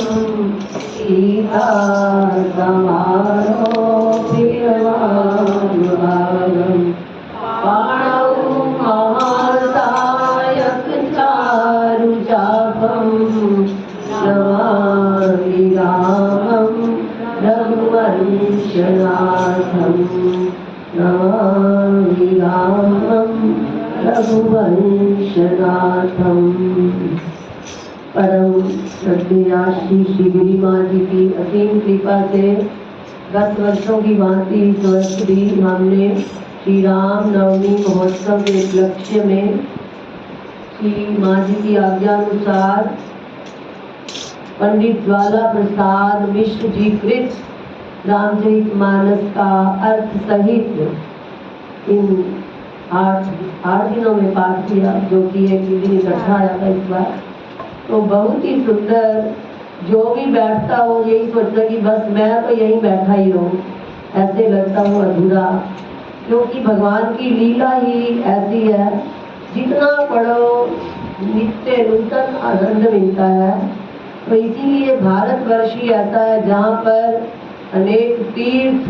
सीता समारो प्रियवानुरागम् पाणौ महासायक चारुचापम् नमामि रामं रघुवंशनाथम् नमामि रामं रघुवंशनाथम्। परम श्रद्धेय श्री गिरिमा जी की असीम कृपा से 10 वर्षों की भांति इस वर्ष भी हमने श्री राम नवमी महोत्सव के उपलक्ष्य में श्री माँ जी की आज्ञानुसार पंडित ज्वाला प्रसाद मिश्र जी कृत रामचरितमानस का अर्थ सहित इन 8 दिनों में पाठ किया, जो कि एक दिन इकट्ठा आया था इस बार। तो बहुत ही सुंदर, जो भी बैठता हो यही सोचता कि बस मैं तो यहीं बैठा ही रहूं, ऐसे लगता हूँ अधूरा, क्योंकि भगवान की लीला ही ऐसी है। जितना पढ़ो नित्य नूतन आनंद मिलता है। तो इसीलिए भारतवर्ष ही ऐसा है जहाँ पर अनेक तीर्थ,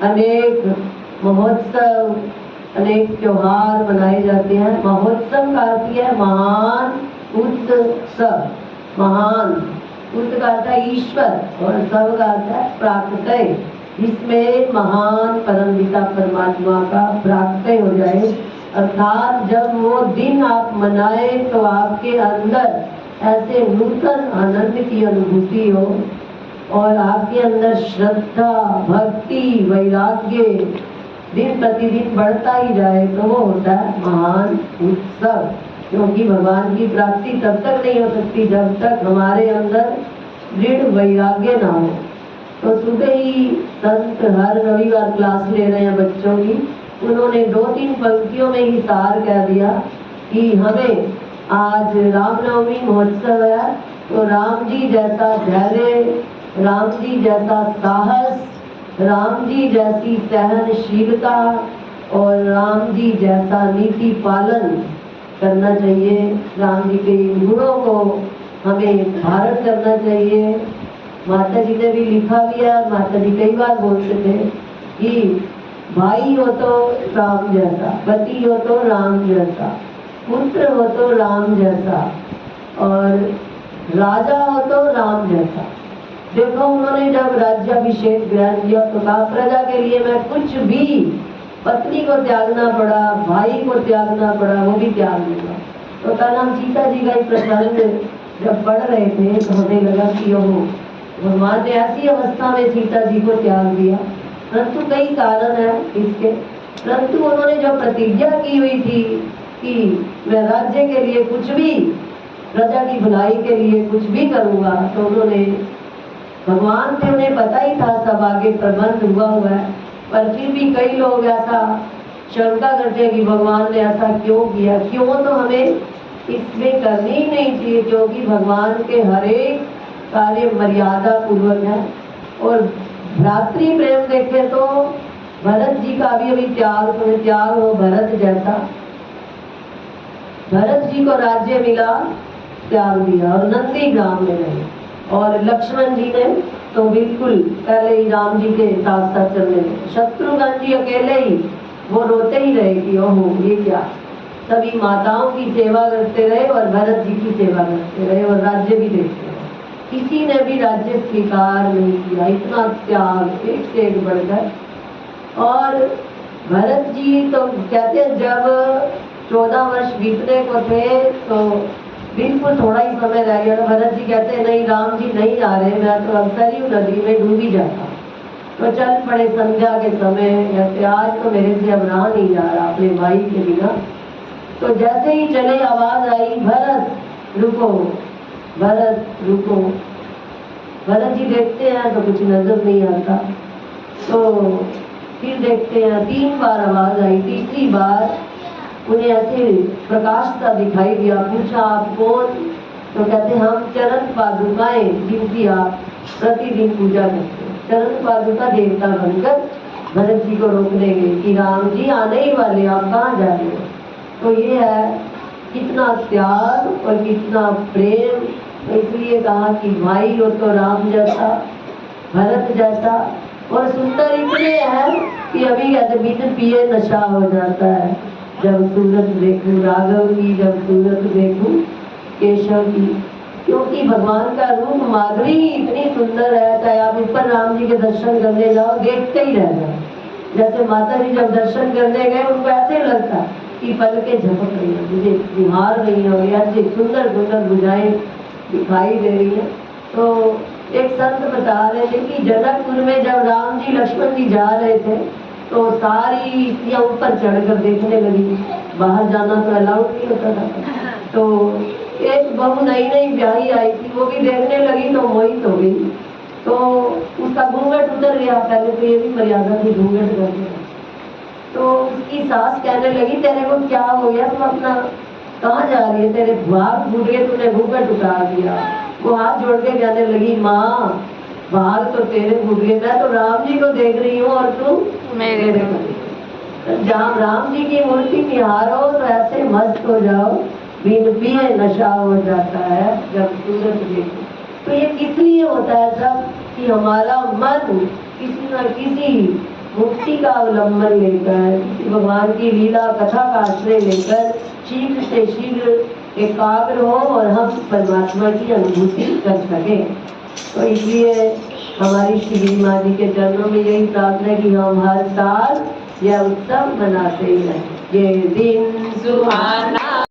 अनेक महोत्सव, अनेक त्योहार मनाए जाते हैं। महोत्सव का अर्थ है महान उत्सव। महान उत्सव का अर्थ है ईश्वर और सब का अर्थ है प्राकट्य, जिसमें महान परमपिता परमात्मा का प्राकट्य हो जाए। अर्थात जब वो दिन आप मनाए तो आपके अंदर ऐसे नूतन आनंद की अनुभूति हो और आपके अंदर श्रद्धा, भक्ति, वैराग्य दिन प्रतिदिन बढ़ता ही जाए, तो वो होता है महान उत्सव। क्योंकि भगवान की प्राप्ति तब तक नहीं हो सकती जब तक हमारे अंदर दृढ़ वैराग्य ना हो। तो सुबह ही संत हर रविवार क्लास ले रहे हैं बच्चों की, उन्होंने 2-3 पंक्तियों में ही सार कह दिया कि हमें आज रामनवमी महोत्सव है, तो राम जी जैसा धैर्य, राम जी जैसा साहस, राम जी जैसी सहनशीलता और राम जी जैसा नीति पालन करना चाहिए। राम जी के गुणों को हमें धारण करना चाहिए। माता जी ने भी लिखा भी है, माता जी कई बार बोलते थे कि भाई हो तो राम जैसा, पति हो तो राम जैसा, पुत्र हो तो राम जैसा और राजा हो तो राम जैसा। देखो उन्होंने जब राज्याभिषेक ग्रहण किया तो कहा प्रजा के लिए मैं कुछ भी, पत्नी को त्यागना पड़ा, भाई को त्यागना पड़ा, वो भी त्याग दूंगा। तो कल हम सीता जी का ही प्रसंग जब पढ़ रहे थे तो हमें लगा कि ओहो, भगवान ने ऐसी अवस्था में सीता जी को त्याग दिया। परंतु कई कारण है इसके। परंतु उन्होंने जो प्रतिज्ञा की हुई थी कि मैं राज्य के लिए कुछ भी, प्रजा की भलाई के लिए कुछ भी करूँगा, तो उन्होंने, भगवान से उन्हें पता ही था सब आगे प्रबंध हुआ है। पर फिर भी कई लोग ऐसा शंका करते हैं कि भगवान ने ऐसा क्यों किया। क्यों तो हमें इसमें करनी ही नहीं चाहिए, क्योंकि भगवान के हर एक कार्य मर्यादा पूर्वक है। और भ्रातृ प्रेम देखे तो भरत जी का भी त्याग हो भरत जैसा। भरत जी को राज्य मिला, त्याग दिया और नंदी ग्राम में रहे। और लक्ष्मण जी ने तो बिल्कुल पहले ही राम जी के साथ साथ चलने लगे। शत्रुघ्न जी अकेले ही वो रोते ही रहे कि ओहो ये क्या। सभी माताओं की सेवा करते रहे और भरत जी की सेवा करते रहे और राज्य भी देखते रहे। किसी ने भी राज्य स्वीकार नहीं किया। इतना त्याग एक से एक बढ़कर। और भरत जी तो कहते हैं जब 14 वर्ष बीतने को थे तो बिल्कुल थोड़ा ही समय रह गया। भरत जी कहते हैं नहीं राम जी नहीं आ रहे, मैं तो अब सरयू नदी में डूबी जाता। तो चल पड़े संध्या के समय, कहते आज तो मेरे से अब रहा नहीं जा रहा अपने भाई के बिना। तो जैसे ही चले आवाज आई भरत रुको, भरत रुको। भरत जी देखते हैं तो कुछ नजर नहीं आता। तो फिर देखते हैं 3 बार आवाज आई। तीसरी बार उन्हें ऐसे प्रकाश सा दिखाई दिया। पूछा आप कौन? तो कहते हम चरण पादुकाएं जिनकी आप प्रतिदिन पूजा करते हैं। चरण पादुका देवता बनकर भरत जी को रोकने गए कि राम जी आने ही वाले, आप कहाँ जा रहे हो। तो ये है कितना त्याग और कितना प्रेम तो इसलिए कहा कि भाई हो तो राम जैसा, भरत जैसा, और सुंदर इतने हैं कि अभी कहते बिन पिए नशा हो जाता है। जब सूरत देखूं राघव की, जब सूरत देखूं केशव की, क्योंकि भगवान का रूप माधुरी इतनी सुंदर है। चाहे आप ऊपर राम जी के दर्शन करने जाओ, देखते ही रह जाओ। जैसे माता जी जब दर्शन करने गए, उनको ऐसे लगता कि पलकें झपक रही हैं, मुझे निहार रही हैं, ऐसी सुंदर सुंदर भुजाएं दिखाई दे रही हैं। तो एक संत बता रहे थे कि जनकपुर में जब राम जी लक्ष्मण जी जा रहे थे, तो सारी स्त्रियां ऊपर चढ़कर देखने लगी। बाहर जाना तो अलाउड नहीं होता था। तो एक बहू नई नई ब्याही आई थी, वो भी देखने लगी तो मोहित हो गई। तो उसका घूंघट उतर गया। पहले तो ये भी मर्यादा थी घूंघट करने। तो उसकी सास कहने लगी, तेरे को क्या हो गया, तुम अपना कहाँ जा रही है, तेरे भाग फूट गए, तूने घूंघट उतार दिया। वो हाथ जोड़ के कहने लगी, माँ भाग तो तेरे फूट गए, मैं तो राम जी को देख रही हूँ और तू मेरे को। जहाँ राम जी की मूर्ति निहारो तो ऐसे मस्त हो जाओ, बिन पिए नशा हो जाता है जब सूरत देखो। तो ये किस लिए होता है सब, कि हमारा मन किसी न किसी मुक्ति का अवलंबन लेकर, किसी भगवान की लीला कथा का आश्रय लेकर शीघ्र से शीघ्र एकाग्र हो और हम परमात्मा की अनुभूति कर सके। तो इसलिए हमारी श्री माँ जी के चरणों में यही प्रार्थना है कि हम हर साल यह उत्सव मनाते ही रहें। ये दिन सुहाना